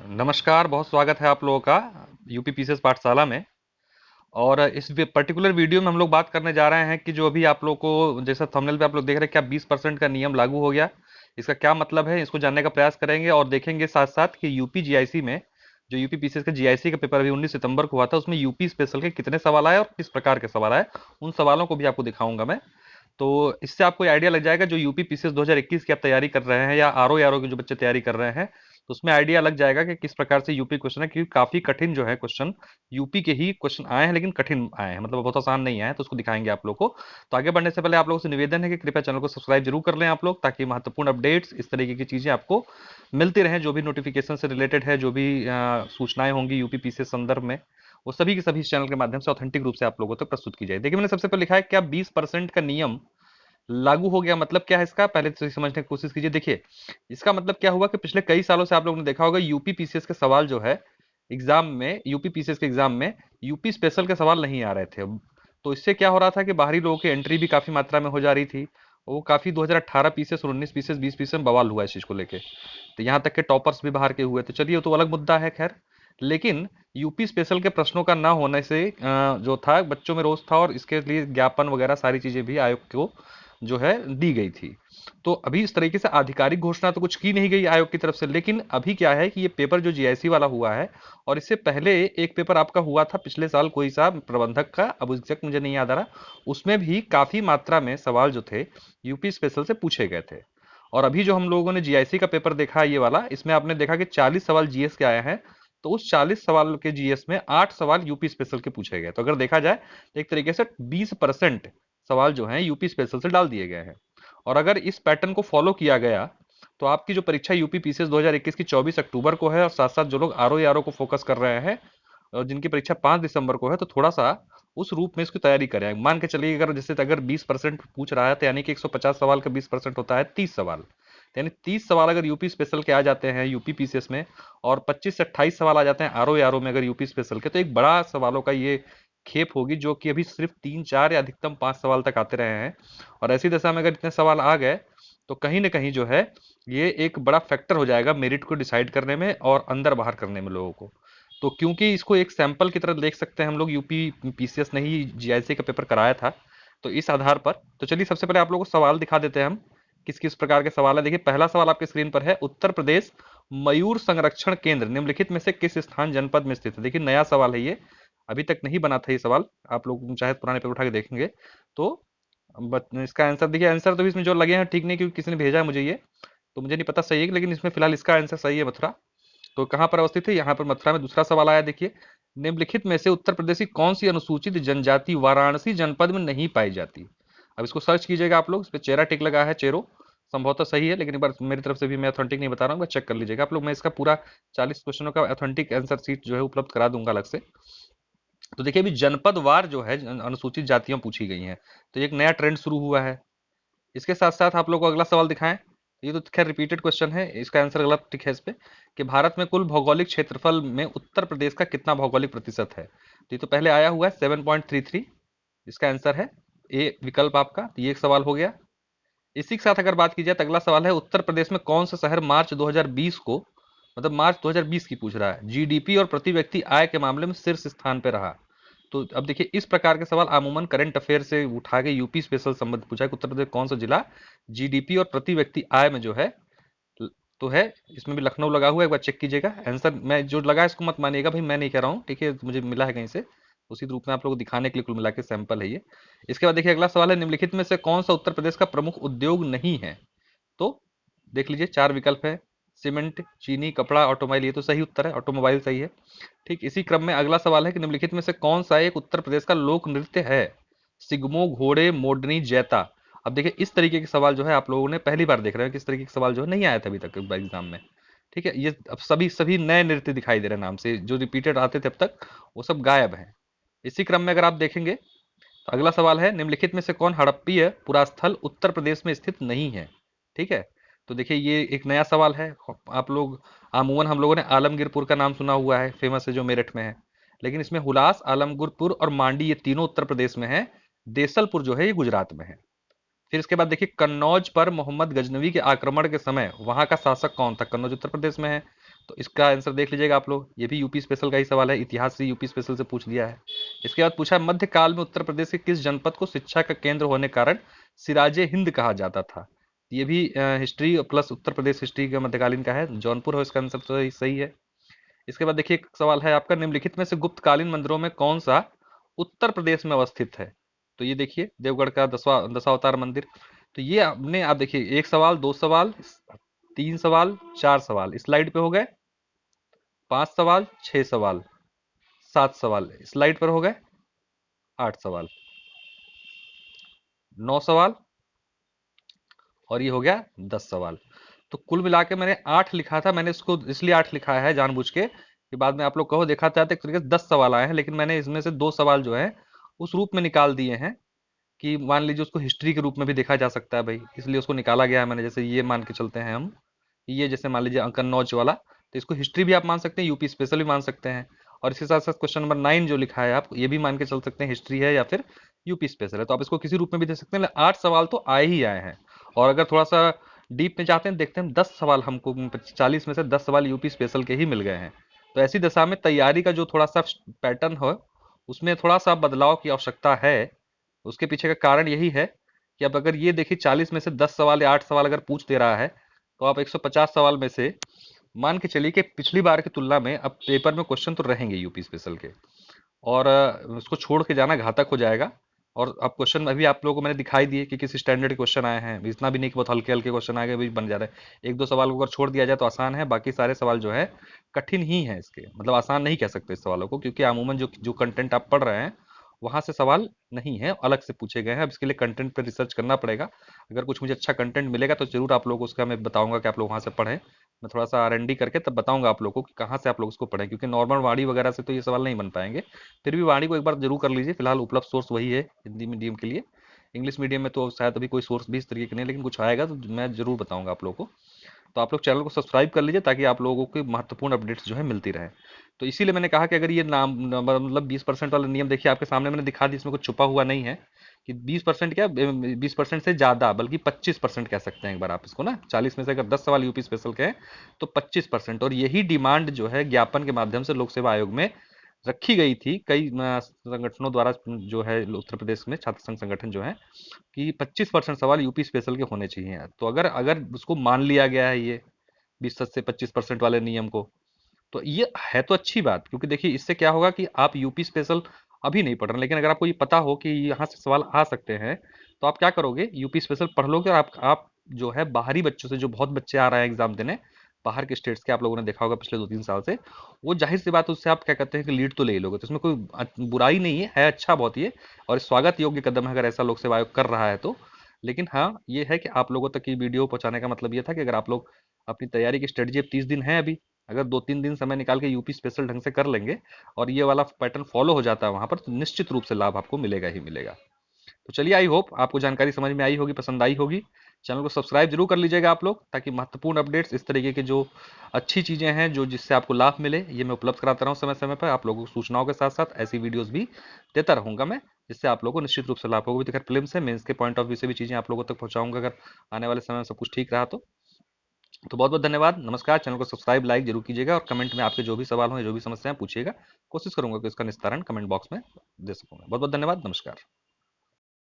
नमस्कार, बहुत स्वागत है आप लोगों का यूपी पीसीएस पाठशाला में। और इस पर्टिकुलर वीडियो में हम लोग बात करने जा रहे हैं कि जो अभी आप लोग को जैसा थंबनेल पे आप लोग देख रहे हैं, क्या 20% का नियम लागू हो गया, इसका क्या मतलब है, इसको जानने का प्रयास करेंगे। और देखेंगे साथ साथ कि यूपी जीआईसी में जो यूपी पीसीएस का जीआईसी का पेपर अभी 19 सितंबर को हुआ था, उसमें यूपी स्पेशल के कितने सवाल आए और किस प्रकार के सवाल आए, उन सवालों को भी आपको दिखाऊंगा मैं। तो इससे आपको आइडिया लग जाएगा, जो यूपी पीसीएस 2021 की आप तैयारी कर रहे हैं या आरओ की जो बच्चे तैयारी कर रहे हैं, तो उसमें आइडिया लग जाएगा कि किस प्रकार से यूपी क्वेश्चन है, क्योंकि काफी कठिन जो है क्वेश्चन यूपी के ही क्वेश्चन आए हैं, लेकिन कठिन आए हैं, मतलब बहुत आसान नहीं आए हैं, तो उसको दिखाएंगे आप लोग को। तो आगे बढ़ने से पहले आप लोगों से निवेदन है कि कृपया चैनल को सब्सक्राइब जरूर कर लें आप लोग, ताकि महत्वपूर्ण अपडेट्स इस तरीके की चीजें आपको मिलती रहें, जो भी नोटिफिकेशन से रिलेटेड है, जो भी सूचनाएं होंगी यूपी पीसीएस संदर्भ में, वो सभी की सभी इस चैनल के माध्यम से ऑथेंटिक रूप से आप लोगों तक प्रस्तुत की जाए। देखिए, मैंने सबसे पहले लिखा है क्या 20% का नियम लागू हो गया, मतलब क्या है इसका, पहले तो समझने की कोशिश कीजिए। देखिए, इसका मतलब क्या हुआ कि पिछले कई सालों से आप लोगों ने देखा होगा यूपी पीसीएस के सवाल जो है एग्जाम में, यूपी पीसीएस के एग्जाम में यूपी स्पेशल के सवाल नहीं आ रहे थे। तो इससे क्या हो रहा था कि बाहरी लोगों की एंट्री भी काफी मात्रा में हो जा रही थी। वो काफी 2018 पीसीएस और 19 पीसीएस 20 पीसीएस में बवाल हुआ इस चीज को लेके। तो यहाँ तक के टॉपर्स भी बाहर के हुए, तो चलिए वो तो अलग मुद्दा है, खैर। लेकिन यूपी स्पेशल के प्रश्नों का ना होने से जो था बच्चों में रोष था, और इसके लिए ज्ञापन वगैरह सारी चीजें भी आयोग को जो है दी गई थी। तो अभी इस तरीके से आधिकारिक घोषणा तो कुछ की नहीं गई आयोग की तरफ से, लेकिन अभी क्या है कि ये पेपर जो जीआईसी वाला हुआ है, और इससे पहले एक पेपर आपका हुआ था पिछले साल कोई सा प्रबंधक का, अब एग्जैक्ट मुझे नहीं याद आ रहा, उसमें भी काफी मात्रा में सवाल जो थे यूपी स्पेशल से पूछे गए थे। और अभी जो हम लोगों ने जीआईसी का पेपर देखा है ये वाला, इसमें आपने देखा कि 40 सवाल जीएस के आए हैं। तो उस 40 सवाल के जीएस में 8 सवाल यूपी स्पेशल के पूछे गए। तो अगर देखा जाए तो एक तरीके से 20% सवाल जो हैं यूपी स्पेशल से डाल दिए गए हैं। और अगर इस पैटर्न को फॉलो किया गया, तो आपकी जो परीक्षा यूपी पीसीएस 2021 की 24 अक्टूबर को है, और साथ साथ जो लोग आरओ को फोकस कर रहे हैं और जिनकी परीक्षा 5 दिसंबर को है, तो थोड़ा सा उस रूप में इसकी तैयारी करें। मान के चलिए अगर जैसे अगर 20% पूछ रहा है, तो यानी कि 150 सवाल का 20% होता है 30 सवाल। तो यानी 30 सवाल अगर यूपी स्पेशल के आ जाते हैं यूपी पीसीएस में, और 25 से 28 सवाल आ जाते हैं आरओ में अगर यूपी स्पेशल के, तो एक बड़ा सवालों का ये खेप होगी, जो कि अभी सिर्फ 3 4 या अधिकतम 5 सवाल तक आते रहे हैं। और ऐसी दशा में अगर इतने सवाल आ गए, तो कहीं ना कहीं जो है ये एक बड़ा फैक्टर हो जाएगा मेरिट को डिसाइड करने में और अंदर बाहर करने में लोगों को। तो क्योंकि इसको एक सैंपल की तरह देख सकते हैं हम लोग, यूपी पीसीएस ने ही जीआईसी का पेपर कराया था, तो इस आधार पर तो चलिए सबसे पहले आप लोगों को सवाल दिखा देते हैं हम, किस किस प्रकार के सवाल है। देखिए, पहला सवाल आपके स्क्रीन पर है, उत्तर प्रदेश मयूर संरक्षण केंद्र निम्नलिखित में से किस स्थान जनपद में स्थित है। देखिए, नया सवाल है ये, अभी तक नहीं बना था ये सवाल, आप लोग चाहे पुराने पेपर उठा के देखेंगे। तो इसका आंसर देखिए, आंसर तो भी इसमें जो लगे हैं ठीक नहीं, क्योंकि किसी ने भेजा है मुझे ये, तो मुझे नहीं पता सही है, लेकिन इसमें फिलहाल इसका आंसर सही है, मथुरा। तो कहाँ पर अवस्थित है, यहाँ पर मथुरा में। दूसरा सवाल आया, देखिए, निम्नलिखित में से उत्तर प्रदेश की कौन सी अनुसूचित जनजाति वाराणसी जनपद में नहीं पाई जाती। अब इसको सर्च कीजिएगा आप लोग, इस पर चेरा टिक लगा है, चेरो, संभवतः सही है, लेकिन एक बार मेरी तरफ से भी मैं ऑथेंटिक नहीं बता रहा हूँ, मैं चेक कर लीजिएगा आप लोग। मैं इसका पूरा 40 क्वेश्चनों का ऑथेंटिक आंसर सीट जो है उपलब्ध करा दूंगा अलग से। तो देखिए, अभी जनपदवार जो है अनुसूचित जातियां पूछी गई हैं, तो एक नया ट्रेंड शुरू हुआ है। इसके साथ साथ आप लोग को अगला सवाल दिखाएं, ये तो खैर रिपीटेड क्वेश्चन है, इसका आंसर गलत टिक है इस पे, कि भारत में कुल भौगोलिक क्षेत्रफल में उत्तर प्रदेश का कितना भौगोलिक प्रतिशत है। तो ये तो पहले आया हुआ है 7.33, इसका आंसर है ए विकल्प आपका। तो ये एक सवाल हो गया। इसी के साथ अगर बात की जाए, तो अगला सवाल है, उत्तर प्रदेश में कौन सा शहर मार्च 2020 को, मतलब मार्च 2020 की पूछ रहा है, जीडीपी और प्रति व्यक्ति आय के मामले में शीर्ष स्थान पर रहा। तो अब देखिए, इस प्रकार के सवाल अमूमन करंट अफेयर से उठा के यूपी स्पेशल संबंध पूछा है कि उत्तर प्रदेश कौन सा जिला जीडीपी और प्रति व्यक्ति आय में जो है तो है। इसमें भी लखनऊ लगा हुआ है, एक बार चेक कीजिएगा। आंसर मैं जो लगा है इसको मत मानिएगा भाई, मैं नहीं कह रहा हूँ, ठीक है, मुझे मिला है कहीं से, उसी रूप में आप लोगों को दिखाने के लिए कुल मिला के सैंपल है ये। इसके बाद देखिए, अगला सवाल है, निम्नलिखित में से कौन सा उत्तर प्रदेश का प्रमुख उद्योग नहीं है। तो देख लीजिए, 4 विकल्प है, सीमेंट, चीनी, कपड़ा, ऑटोमोबाइल। ये तो सही उत्तर है, ऑटोमोबाइल सही है। ठीक इसी क्रम में अगला सवाल है कि निम्नलिखित में से कौन सा एक उत्तर प्रदेश का लोक नृत्य है। सिग्मो, घोड़े, मोडनी, जैता। अब देखिए, इस तरीके के सवाल जो है आप लोगों ने पहली बार देख रहे हैं कि इस तरीके के सवाल जो है नहीं आया था अभी तक एग्जाम में। ठीक है, ये अब सभी सभी नए नृत्य दिखाई दे रहे हैं, नाम से जो रिपीटेड आते थे अब तक वो सब गायब हैं। इसी क्रम में अगर आप देखेंगे, तो अगला सवाल है, निम्नलिखित में से कौन हड़प्पीय पुरास्थल उत्तर प्रदेश में स्थित नहीं है। ठीक है, तो देखिए, ये एक नया सवाल है। आप लोग अमूमन हम लोगों ने आलमगीरपुर का नाम सुना हुआ है, फेमस है, जो मेरठ में है, लेकिन इसमें हुलास, आलमगीरपुर और मांडी ये तीनों उत्तर प्रदेश में है। देसलपुर जो है ये गुजरात में है। फिर इसके बाद देखिए, कन्नौज पर मोहम्मद गजनवी के आक्रमण के समय वहां का शासक कौन था। कन्नौज उत्तर प्रदेश में है। तो इसका आंसर देख लीजिएगा आप लोग, ये भी यूपी स्पेशल का ही सवाल है, इतिहास से यूपी स्पेशल से पूछ दिया है। इसके बाद पूछा मध्यकाल में उत्तर प्रदेश के किस जनपद को शिक्षा का केंद्र होने के कारण सिराजे हिंद कहा जाता था। ये भी history plus Uttar Pradesh history का मध्यकालीन का है, जौनपुर है इसका आंसर, तो सही है। इसके बाद देखिए एक सवाल है आपका, निम्नलिखित में से गुप्तकालीन मंदिरों में कौन सा उत्तर प्रदेश में अवस्थित है। तो ये देखिए देवगढ़ का दशावतार मंदिर। तो ये आपने, आप देखिए एक सवाल, दो सवाल, तीन सवाल, चार सवाल स्लाइड पे हो गए, पांच सवाल, छह सवाल, सात सवाल स्लाइड पर हो गए, आठ सवाल, नौ सवाल, और ये हो गया 10 सवाल। तो कुल मिला के मैंने 8 लिखा था, मैंने इसको इसलिए 8 लिखा है जानबूझ के कि बाद में आप लोग कहो देखा चाहते एक तरीके से 10 सवाल आए हैं, लेकिन मैंने इसमें से 2 सवाल जो है उस रूप में निकाल दिए हैं कि मान लीजिए उसको हिस्ट्री के रूप में भी देखा जा सकता है भाई, इसलिए उसको निकाला गया है मैंने। जैसे ये मान के चलते हैं हम, ये जैसे मान लीजिए कन्नौज वाला, तो इसको हिस्ट्री भी आप मान सकते हैं, यूपी स्पेशल भी मान सकते हैं। और इसके साथ साथ क्वेश्चन नंबर 9 जो लिखा है आप, ये भी मान के चल सकते हैं हिस्ट्री है या फिर यूपी स्पेशल है, तो आप इसको किसी रूप में भी दे सकते हैं। 8 सवाल तो आए ही आए हैं, और अगर थोड़ा सा डीप में जाते हैं देखते हैं 10 सवाल हमको, 40 में से 10 सवाल यूपी स्पेशल के ही मिल गए हैं। तो ऐसी दशा में तैयारी का जो थोड़ा सा पैटर्न हो, उसमें थोड़ा सा बदलाव की आवश्यकता है। उसके पीछे का कारण यही है कि अब अगर ये देखिए 40 में से 10 सवाल या 8 सवाल अगर पूछ दे रहा है, तो आप 150 सवाल में से मान के चलिए कि पिछली बार की तुलना में अब पेपर में क्वेश्चन तो रहेंगे यूपी स्पेशल के, और उसको छोड़ के जाना घातक हो जाएगा। और अब क्वेश्चन अभी आप लोगों को मैंने दिखाई दिए कि किस स्टैंडर्ड के क्वेश्चन आए हैं, इतना भी नहीं कि बहुत हल्के हल्के क्वेश्चन आए भी बन जा रहे हैं। एक दो सवाल को अगर छोड़ दिया जाए तो आसान है, बाकी सारे सवाल जो है कठिन ही है इसके, मतलब आसान नहीं कह सकते इस सवालों को, क्योंकि अमूमन जो जो कंटेंट आप पढ़ रहे हैं वहां से सवाल नहीं है, अलग से पूछे गए हैं। अब इसके लिए कंटेंट पर रिसर्च करना पड़ेगा। अगर कुछ मुझे अच्छा कंटेंट मिलेगा तो जरूर आप लोगों को उसका मैं बताऊंगा कि आप लोग वहां से पढ़ें। मैं थोड़ा सा R&D करके तब बताऊंगा आप लोगों को कि कहाँ से आप लोग उसको पढ़ें, क्योंकि नॉर्मल वाणी वगैरह से तो ये सवाल नहीं बन पाएंगे। फिर भी वाणी को एक बार जरूर कर लीजिए, फिलहाल उपलब्ध सोर्स वही है हिंदी मीडियम के लिए। इंग्लिश मीडियम में तो शायद अभी कोई सोर्स भी इस तरीके का नहीं, लेकिन कुछ आएगा तो मैं जरूर बताऊंगा आप लोगों को। तो आप लोग चैनल को सब्सक्राइब कर लीजिए ताकि आप लोगों को महत्वपूर्ण अपडेट्स जो है मिलती रहे। तो इसीलिए मैंने कहा कि अगर ये नाम मतलब 20% वाला नियम देखिए आपके सामने मैंने दिखा दी, इसमें कुछ छुपा हुआ नहीं है कि 20% क्या, 20% से ज्यादा, बल्कि 25% कह सकते हैं एक बार आप इसको ना। 40 में से अगर 10 सवाल यूपी स्पेशल के हैं तो 25%, और यही डिमांड जो है ज्ञापन के माध्यम से लोक सेवा आयोग में रखी गई थी कई संगठनों द्वारा, जो है उत्तर प्रदेश में छात्र संघ संगठन जो है, कि 25% सवाल यूपी स्पेशल के होने चाहिए। तो अगर अगर उसको मान लिया गया है ये 20 से 25% वाले नियम को, तो ये है तो अच्छी बात, क्योंकि देखिए इससे क्या होगा कि आप यूपी स्पेशल अभी नहीं पढ़ रहे, लेकिन अगर आपको ये पता हो कि यहाँ से सवाल आ सकते हैं, तो आप क्या करोगे, यूपी स्पेशल पढ़ लोगे, और आप जो है बाहरी बच्चों से, जो बहुत बच्चे आ रहे हैं एग्जाम देने बाहर के स्टेट्स के, आप लोगों ने देखा होगा पिछले 2-3 साल से, वो जाहिर सी बात उससे आप क्या कहते हैं कि लीड तो ले ही लोगे। तो इसमें कोई बुराई नहीं है अच्छा बहुत ये, और स्वागत योग्य कदम है अगर ऐसा लोक सेवा आयोग कर रहा है तो। लेकिन हाँ ये है कि आप लोगों तक ये वीडियो पहुंचाने का मतलब ये था कि अगर आप लोग अपनी तैयारी की स्ट्रेटजी, अब 30 दिन है अभी, अगर 2-3 दिन समय निकाल के यूपी स्पेशल ढंग से कर लेंगे और ये वाला पैटर्न फॉलो हो जाता है वहां पर, तो निश्चित रूप से लाभ आपको मिलेगा ही मिलेगा। तो चलिए, आई होप आपको जानकारी समझ में आई होगी, पसंद आई होगी। चैनल को सब्सक्राइब जरूर कर लीजिएगा आप लोग, ताकि महत्वपूर्ण अपडेट्स, इस तरीके के जो अच्छी चीजें हैं जो जिससे आपको लाभ मिले, ये मैं उपलब्ध कराता रहूं समय समय पर आप लोगों को सूचनाओं के साथ साथ ऐसी वीडियोस भी देता रहूंगा मैं, जिससे आप लोगों को निश्चित रूप से लाभ होगा। तो प्रीलिम्स है, मेंस के पॉइंट ऑफ व्यू से भी चीजें आप लोगों तक पहुंचाऊंगा अगर आने वाले समय में सब कुछ ठीक रहा तो बहुत बहुत धन्यवाद, नमस्कार। चैनल को सब्सक्राइब लाइक जरूर कीजिएगा, और कमेंट में आपके जो भी सवाल हो, जो भी समस्याएं पूछिएगा, कोशिश करूंगा कि उसका निस्तारण कमेंट बॉक्स में दे सकूंगा। बहुत बहुत धन्यवाद, नमस्कार।